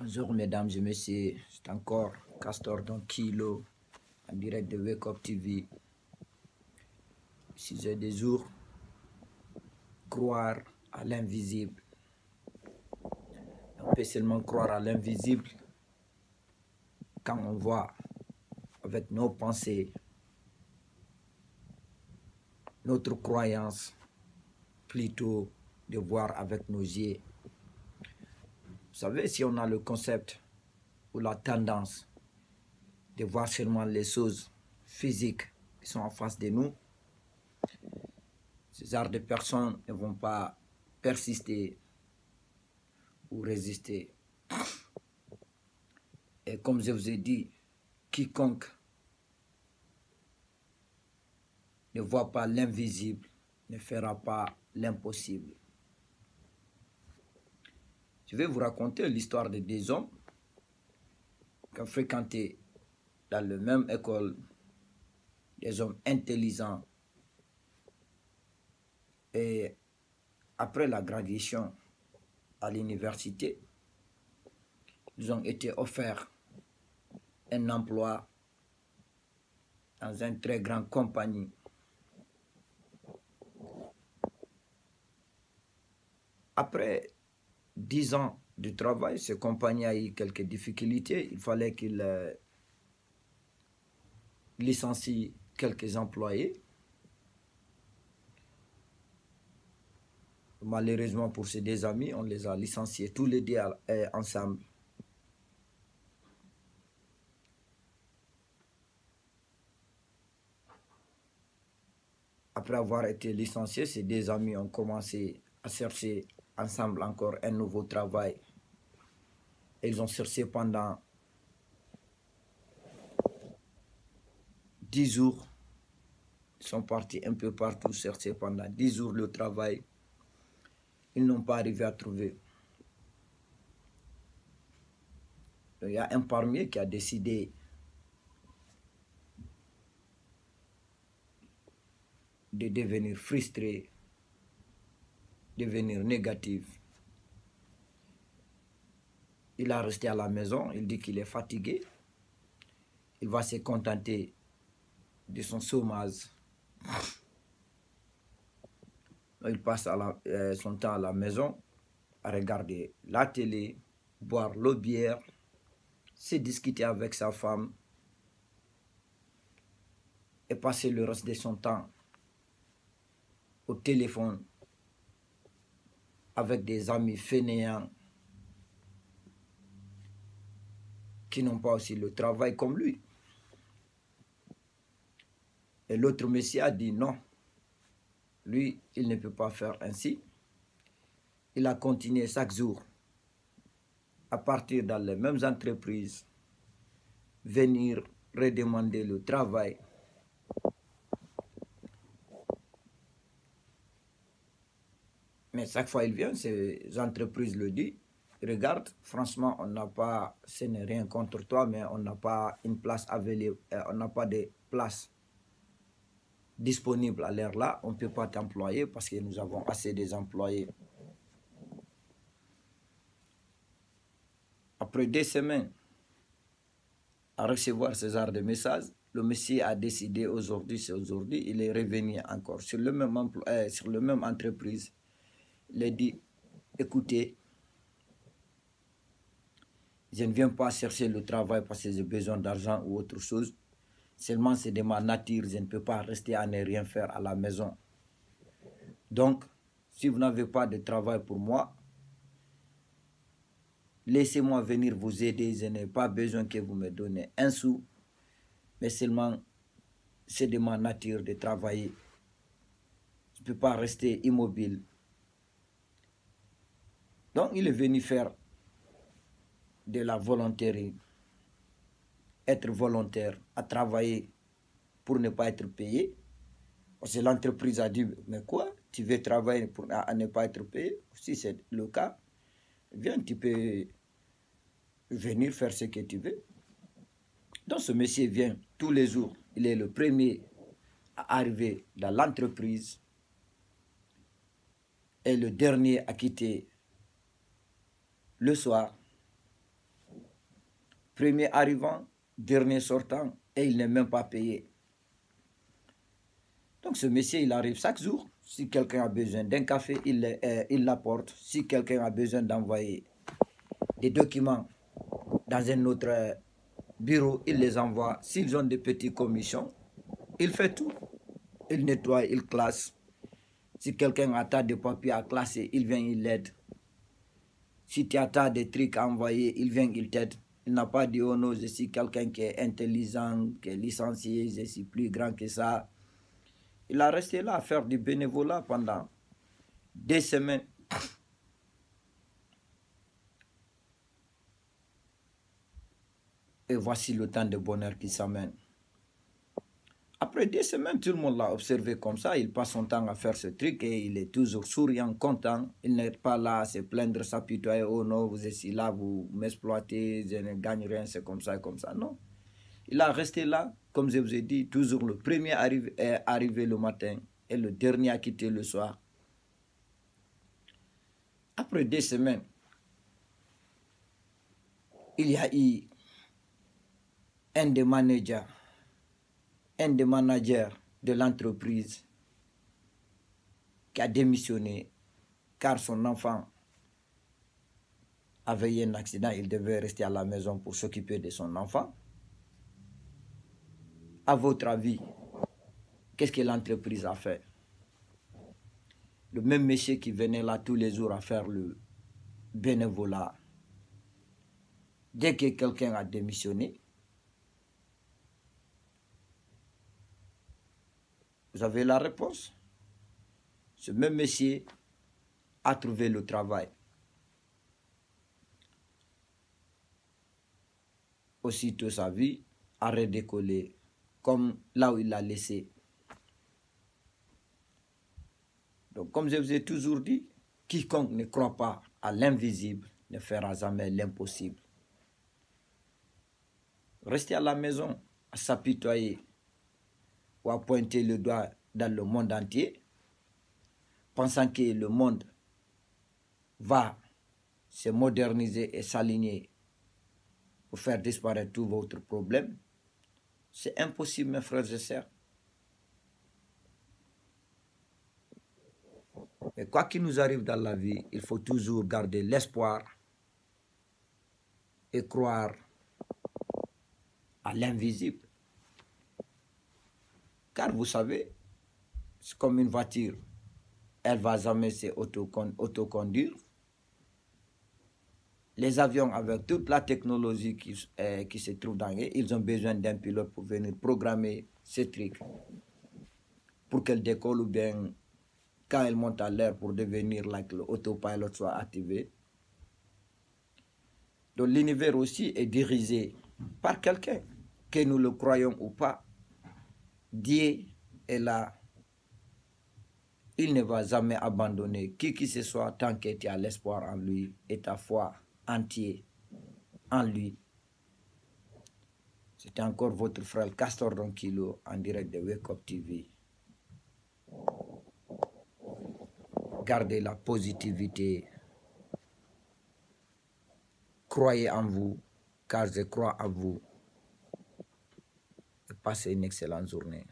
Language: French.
Bonjour mesdames et messieurs, c'est encore Castor Don Kilo en direct de Wake Up TV. 6 heures des jours, croire à l'invisible. On peut seulement croire à l'invisible quand on voit avec nos pensées, notre croyance, plutôt de voir avec nos yeux. Vous savez, si on a le concept ou la tendance de voir seulement les choses physiques qui sont en face de nous, ces genres de personnes ne vont pas persister ou résister. Et comme je vous ai dit, quiconque ne voit pas l'invisible ne fera pas l'impossible. Je vais vous raconter l'histoire de deux hommes qui ont fréquenté dans la même école, des hommes intelligents. Et après la graduation à l'université, ils ont été offerts un emploi dans une très grande compagnie. Après 10 ans de travail, cette compagnie a eu quelques difficultés. Il fallait qu'il licencie quelques employés. Malheureusement pour ces deux amis, on les a licenciés tous les deux ensemble. Après avoir été licenciés, ces deux amis ont commencé à chercher ensemble encore un nouveau travail. Et ils ont cherché pendant 10 jours. Ils sont partis un peu partout chercher pendant 10 jours le travail. Ils n'ont pas arrivé à trouver. Il y a un parmi eux qui a décidé de devenir frustré, devenir négatif. Il a resté à la maison, il dit qu'il est fatigué. Il va se contenter de son chômage. Il passe son temps à la maison à regarder la télé, boire l'eau bière, se discuter avec sa femme et passer le reste de son temps au téléphone avec des amis fainéants qui n'ont pas aussi le travail comme lui. Et l'autre monsieur a dit non. Lui, il ne peut pas faire ainsi. Il a continué chaque jour à partir dans les mêmes entreprises, venir redemander le travail. Mais chaque fois il vient, ces entreprises le disent, regarde, franchement, on n'a pas, ce n'est rien contre toi, mais on n'a pas une place available, on n'a pas de place disponible à l'heure là, on ne peut pas t'employer parce que nous avons assez des employés. Après 2 semaines à recevoir ce genre de messages, le monsieur a décidé aujourd'hui, c'est aujourd'hui, il est revenu encore sur le même emploi, sur la même entreprise. Il a dit, écoutez, je ne viens pas chercher le travail parce que j'ai besoin d'argent ou autre chose. Seulement, c'est de ma nature, je ne peux pas rester à ne rien faire à la maison. Donc, si vous n'avez pas de travail pour moi, laissez-moi venir vous aider. Je n'ai pas besoin que vous me donnez un sou, mais seulement c'est de ma nature de travailler. Je ne peux pas rester immobile. Donc, il est venu faire de la volontaire, être volontaire, à travailler pour ne pas être payé. Parce que l'entreprise a dit, mais quoi, tu veux travailler pour ne pas être payé? Si c'est le cas, viens, tu peux venir faire ce que tu veux. Donc ce monsieur vient tous les jours, il est le premier à arriver dans l'entreprise et le dernier à quitter le soir. Premier arrivant, dernier sortant, et il n'est même pas payé. Donc ce monsieur, il arrive chaque jour. Si quelqu'un a besoin d'un café, il l'apporte. Si quelqu'un a besoin d'envoyer des documents dans un autre bureau, il les envoie. S'ils ont des petites commissions, il fait tout. Il nettoie, il classe. Si quelqu'un a tas de papiers à classer, il vient, il l'aide. Si tu as tas de trucs à envoyer, il vient, il t'aide. Il n'a pas dit, oh non, je suis quelqu'un qui est intelligent, qui est licencié, je suis plus grand que ça. Il a resté là à faire du bénévolat pendant des semaines. Et voici le temps de bonheur qui s'amène. Après des semaines, tout le monde l'a observé comme ça. Il passe son temps à faire ce truc et il est toujours souriant, content. Il n'est pas là à se plaindre, s'apitoyer. Oh non, vous êtes là, vous m'exploitez, je ne gagne rien, c'est comme ça, comme ça. Non. Il a resté là, comme je vous ai dit, toujours le premier est arrivé le matin et le dernier à quitter le soir. Après des semaines, il y a eu un des managers de l'entreprise qui a démissionné car son enfant avait eu un accident. Il devait rester à la maison pour s'occuper de son enfant. À votre avis, qu'est-ce que l'entreprise a fait? Le même monsieur qui venait là tous les jours à faire le bénévolat, dès que quelqu'un a démissionné, vous avez la réponse. Ce même monsieur a trouvé le travail. Aussitôt sa vie a redécollé comme là où il l'a laissé. Donc, comme je vous ai toujours dit, quiconque ne croit pas à l'invisible ne fera jamais l'impossible. Rester à la maison, à s'apitoyer ou à pointer le doigt dans le monde entier, pensant que le monde va se moderniser et s'aligner pour faire disparaître tous vos problèmes, c'est impossible, mes frères et sœurs. Mais quoi qu'il nous arrive dans la vie, il faut toujours garder l'espoir et croire à l'invisible. Car vous savez, c'est comme une voiture, elle va jamais s'autoconduire. Les avions, avec toute la technologie qui se trouve dans eux, ils ont besoin d'un pilote pour venir programmer ces trucs pour qu'elle décolle ou bien quand elle monte à l'air pour devenir like le autopilot soit activé. Donc l'univers aussi est dirigé par quelqu'un, que nous le croyons ou pas. Dieu est là. Il ne va jamais abandonner qui que ce soit tant que tu as l'espoir en lui et ta foi entière en lui. C'était encore votre frère Castor Ronquillo en direct de Wake Up TV. Gardez la positivité. Croyez en vous, car je crois en vous. Et passez une excellente journée.